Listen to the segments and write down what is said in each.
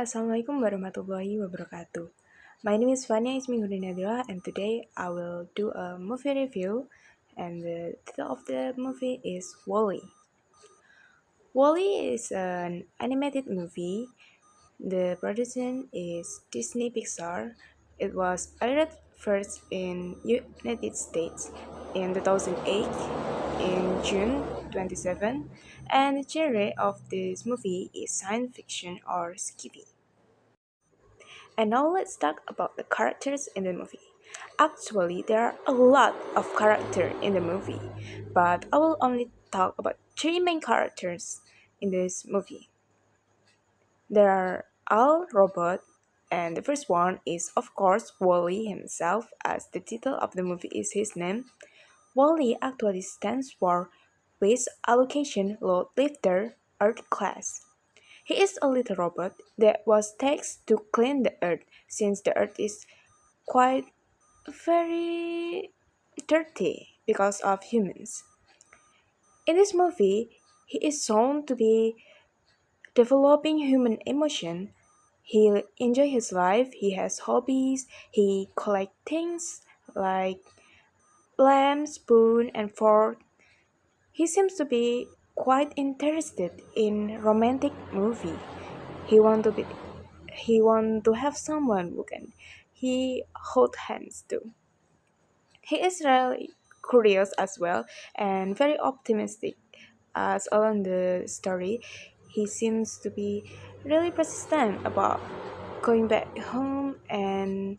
Assalamualaikum warahmatullahi wabarakatuh. My name is Vania Ismi Hurin and today I will do a movie review and the title of the movie is Wall-E. Wall-E is an animated movie. The production is Disney Pixar. It was aired first in United States in 2008 in June 27 and the genre of this movie is science fiction or sci-fi. And now let's talk about the characters in the movie. Actually, there are a lot of characters in the movie, but I will only talk about three main characters in this movie. There are all robots, and the first one is of course Wally himself, as the title of the movie is his name. Wally actually stands for Waste Allocation Load Lifter Earth Class. He is a little robot that was tasked to clean the earth since the earth is quite very dirty because of humans. In this movie, he is shown to be developing human emotion. He enjoys his life, he has hobbies, he collects things like lamp, spoon, and fork. He seems to be quite interested in romantic movie. He want to be he want to have someone who can he hold hands to. He is really curious as well and very optimistic as along the story. He seems to be really persistent about going back home and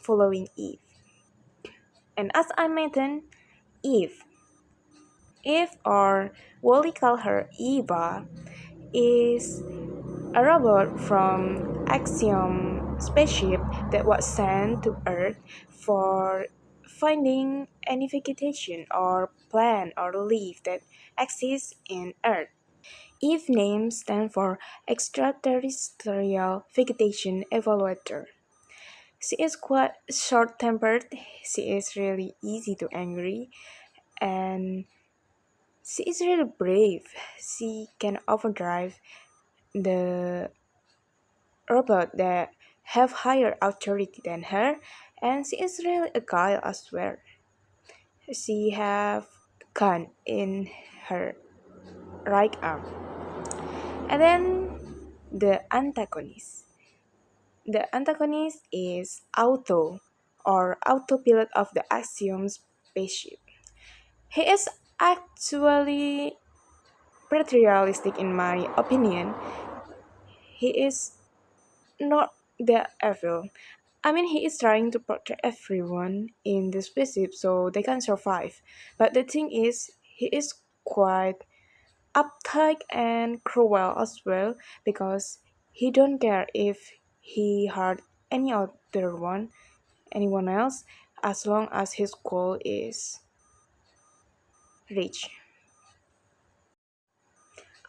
following Eve. And as I mentioned, Eve. Eve or Wally call her Eva is a robot from Axiom spaceship that was sent to Earth for finding any vegetation or plant or leaf that exists in Earth. Eve name stands for Extraterrestrial Vegetation Evaluator. She is quite short-tempered. She is really easy to angry, and she is really brave. She can overdrive the robot that have higher authority than her, and she is really a guy as well. She have gun in her right arm. And then the antagonist. The antagonist is Auto or autopilot of the Axiom spaceship. He is actually pretty realistic in my opinion. He is not that evil. I mean, he is trying to protect everyone in the spaceship so they can survive. But the thing is, he is quite uptight and cruel as well because he don't care if he hurt any other one, anyone else, as long as his goal is reached.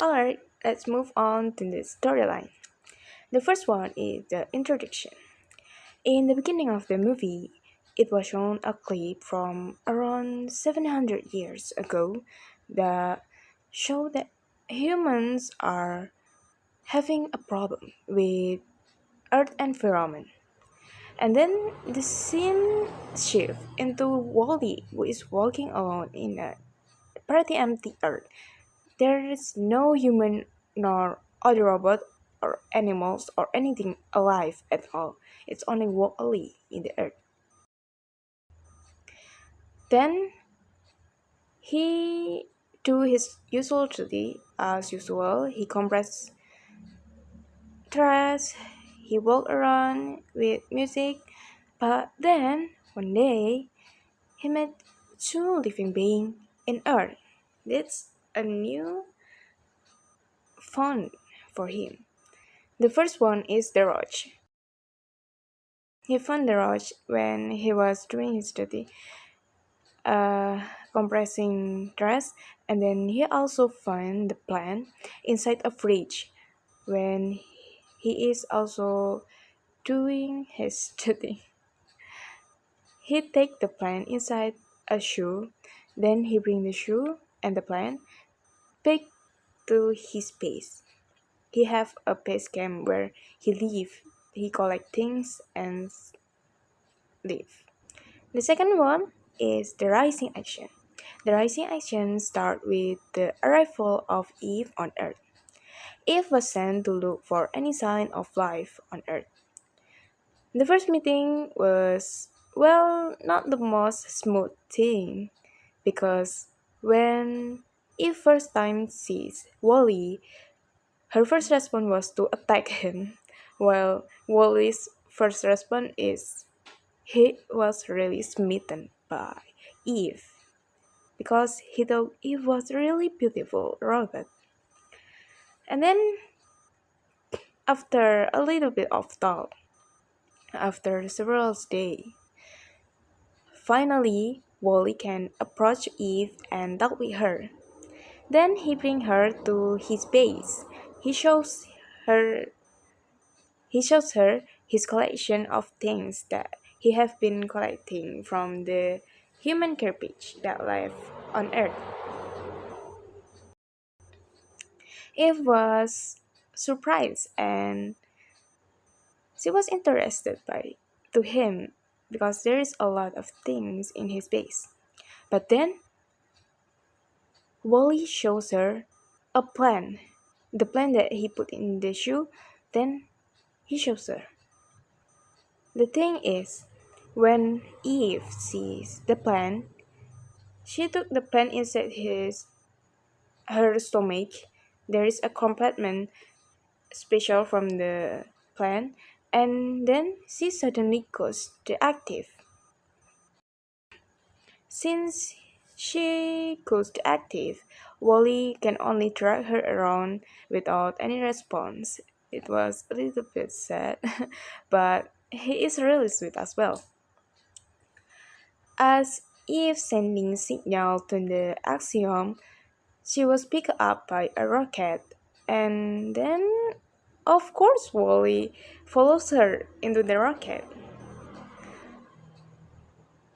Alright, let's move on to the storyline. The first one is the introduction. In the beginning of the movie, it was shown a clip from around 700 years ago that showed that humans are having a problem with Earth environment. And then the scene shifts into Wally, who is walking alone in a pretty empty Earth. There is no human nor other robot or animals or anything alive at all. It's only Wally in the Earth. Then he do his usual duty as usual. He compress trash, he walk around with music, but then one day he met two living beings in Earth. That's a new fun for him. The first one is the Roach. He found the Roach when he was doing his duty, compressing trash, and then he also found the plant inside a fridge when he is also doing his duty. He take the plant inside a shoe, then he bring the shoe and the plant back to his space. he have a base camp where he live, he collect things and live. The second one is the rising action. The rising action start with the arrival of Eve on Earth. Eve was sent to look for any sign of life on Earth. The first meeting was, well, not the most smooth thing because when Eve first time sees Wally, her first response was to attack him, while Wally's first response is he was really smitten by Eve because he thought Eve was a really beautiful robot. And then, after a little bit of thought, after several days, finally Wally can approach Eve and talk with her. Then he brings her to his base. He shows her he shows her his collection of things that he have been collecting from the human garbage that live on Earth. Eve was surprised and she was interested by to him because there is a lot of things in his base. But then Wally shows her a plan. The plan that he put in the shoe, then he shows her. The thing is, when Eve sees the plan, she took the plan inside his her stomach. There is a compartment special from the plan, and then she suddenly goes deactive. Since she goes deactive, Wally can only drag her around without any response. It was a little bit sad, but he is really sweet as well. As if sending signal to the axiom, she was picked up by a rocket, and then, of course, Wally follows her into the rocket.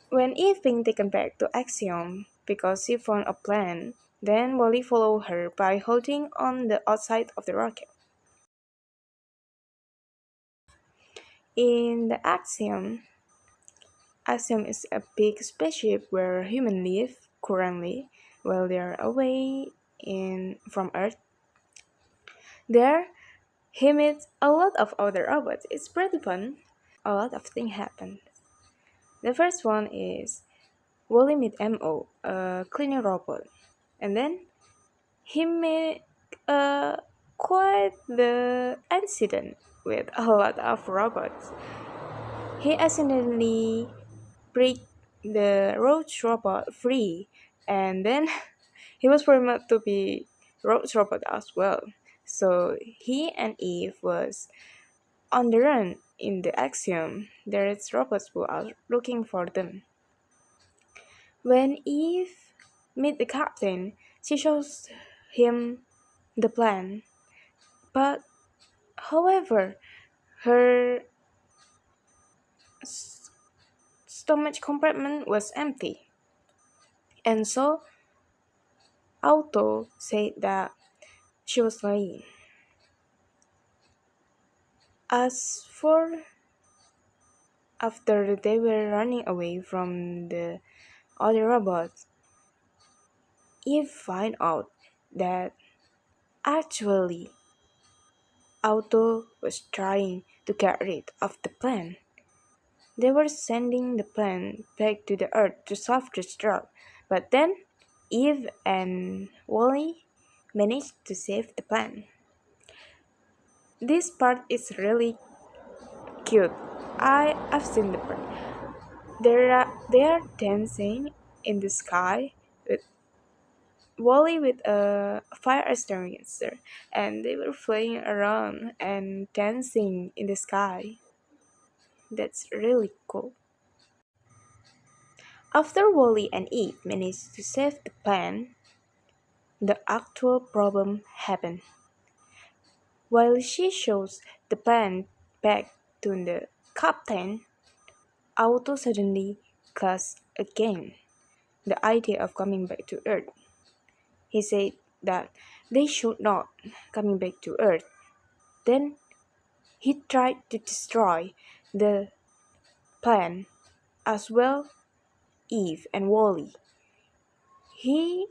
When Eve being taken back to Axiom because she found a plan, then Wally followed her by holding on the outside of the rocket. In the Axiom is a big spaceship where humans live currently while they are away from Earth. There, he meets a lot of other robots. It's pretty fun. A lot of things happen. The first one is Wally meet Mo, a cleaning robot, and then he met quite the incident with a lot of robots. He accidentally break the roach robot free, and then he was promoted to be roach robot as well. So he and Eve was on the run in the axiom. There is robots who are looking for them. When Eve meet the captain, she shows him the plan. But however, her s- stomach compartment was empty. And so Auto said that she was lying. As for after they were running away from the other robots, Eve find out that actually Auto was trying to get rid of the plan. They were sending the plan back to the Earth to self-destruct, but then Eve and Wally managed to save the plan. This part is really cute. I've seen the part. They are dancing in the sky with Wally with a fire extinguisher, and they were flying around and dancing in the sky. That's really cool. After Wally and Eve managed to save the plan, the actual problem happened. While she shows the plan back to the captain, Auto suddenly cussed again the idea of coming back to Earth. He said that they should not coming back to Earth. Then he tried to destroy the plan as well, Eve and Wally. He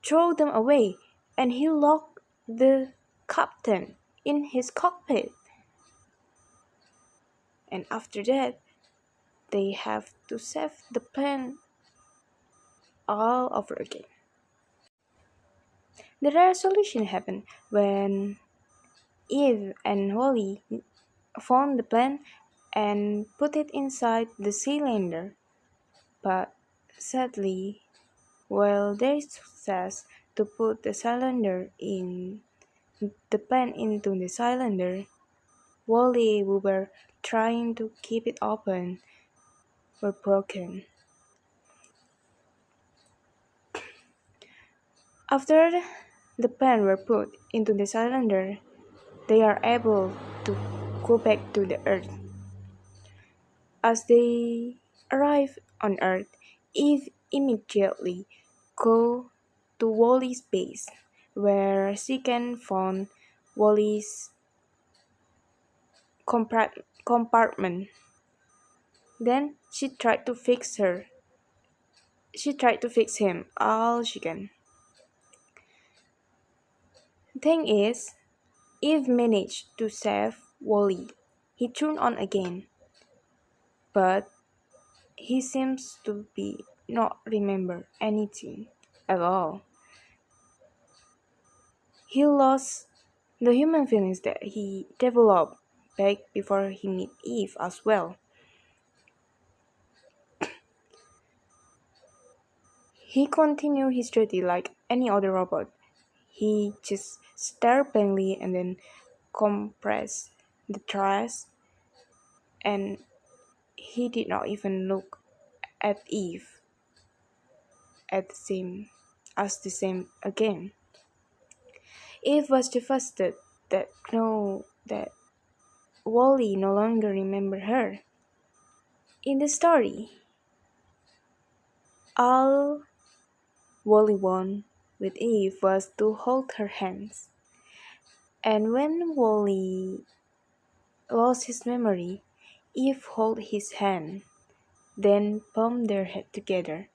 threw them away and he locked the captain in his cockpit. And after that, they have to save the plan all over again. The resolution happened when Eve and Wally found the plan and put it inside the cylinder. But sadly, while their success to put the cylinder in the pen into the cylinder, Wally, who were trying to keep it open, were broken. After the pen were put into the cylinder, they are able to go back to the Earth. As they arrive on Earth, Eve immediately go to Wally's base, where she can find Wally's compartment. Then she tried to fix him all she can. Thing is, Eve managed to save Wally. He turned on again, but he seems to be not remember anything at all. He lost the human feelings that he developed back before he met Eve as well. He continued his duty like any other robot. He just stared blankly and then compressed the trash, and he did not even look at Eve at the same again. Eve was devastated that know that Wally no longer remembered her. In the story, all Wally wanted with Eve was to hold her hands. And when Wally lost his memory, Eve held his hand, then bumped their head together.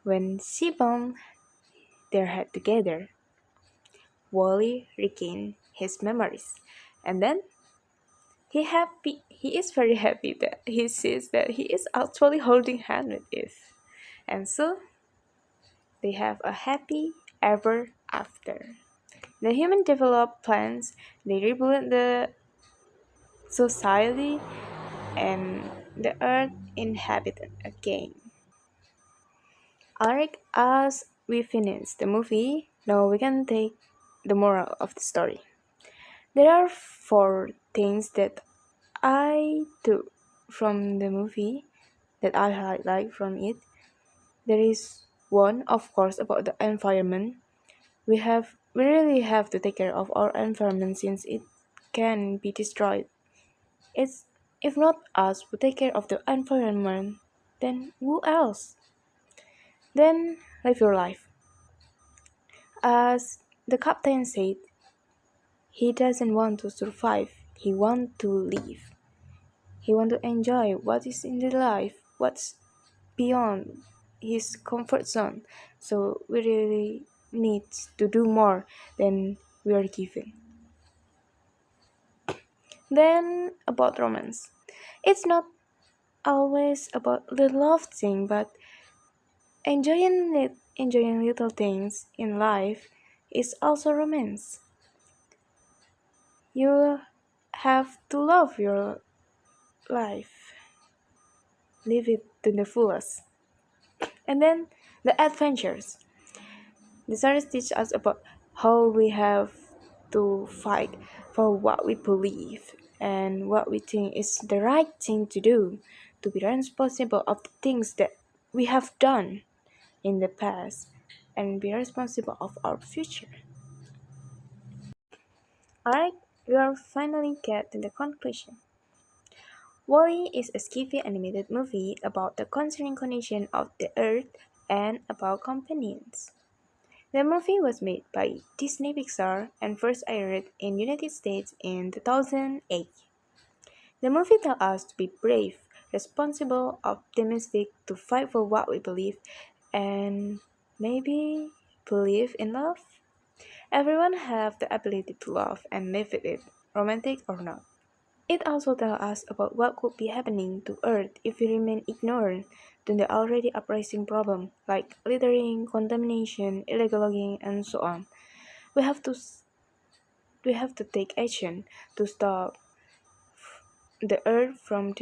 When she bumped their head together, Wally regained his memories. And then he is very happy that he sees that he is actually holding hand with Eve. And so they have a happy ever after. The human developed plans, they rebuilt the society and the earth inhabited again. Alright, as we finish the movie, now we can take the moral of the story. There are four things that I took from the movie that I highlight from it. There is one, of course, about the environment. We really have to take care of our environment since it can be destroyed. It's if not us who take care of the environment, then who else? Then live your life. As the captain said, he doesn't want to survive, he wants to live. He wants to enjoy what is in the life, what's beyond his comfort zone. So we really need to do more than we are given. Then about romance. It's not always about the love thing, but enjoying little things in life is also romance. You have to love your life, live it to the fullest. And then the adventures. The series teach us about how we have to fight for what we believe and what we think is the right thing to do, to be responsible of the things that we have done in the past and be responsible of our future. Alright, we are finally get to the conclusion. Wall-E is a skiffy animated movie about the concerning condition of the earth and about companions. The movie was made by Disney Pixar and first aired in United States in 2008. The movie tells us to be brave, responsible, optimistic, to fight for what we believe, and maybe believe in love. Everyone have the ability to love and live with it, romantic or not. It also tells us about what could be happening to Earth if we remain ignorant to the already uprising problem like littering, contamination, illegal logging, and so on. We have to we have to take action to stop the Earth from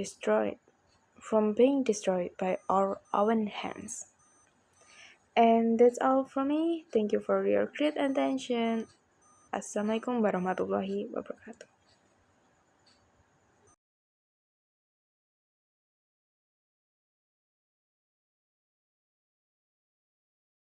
being destroyed by our own hands. And that's all from me. Thank you for your great attention. Assalamualaikum warahmatullahi wabarakatuh.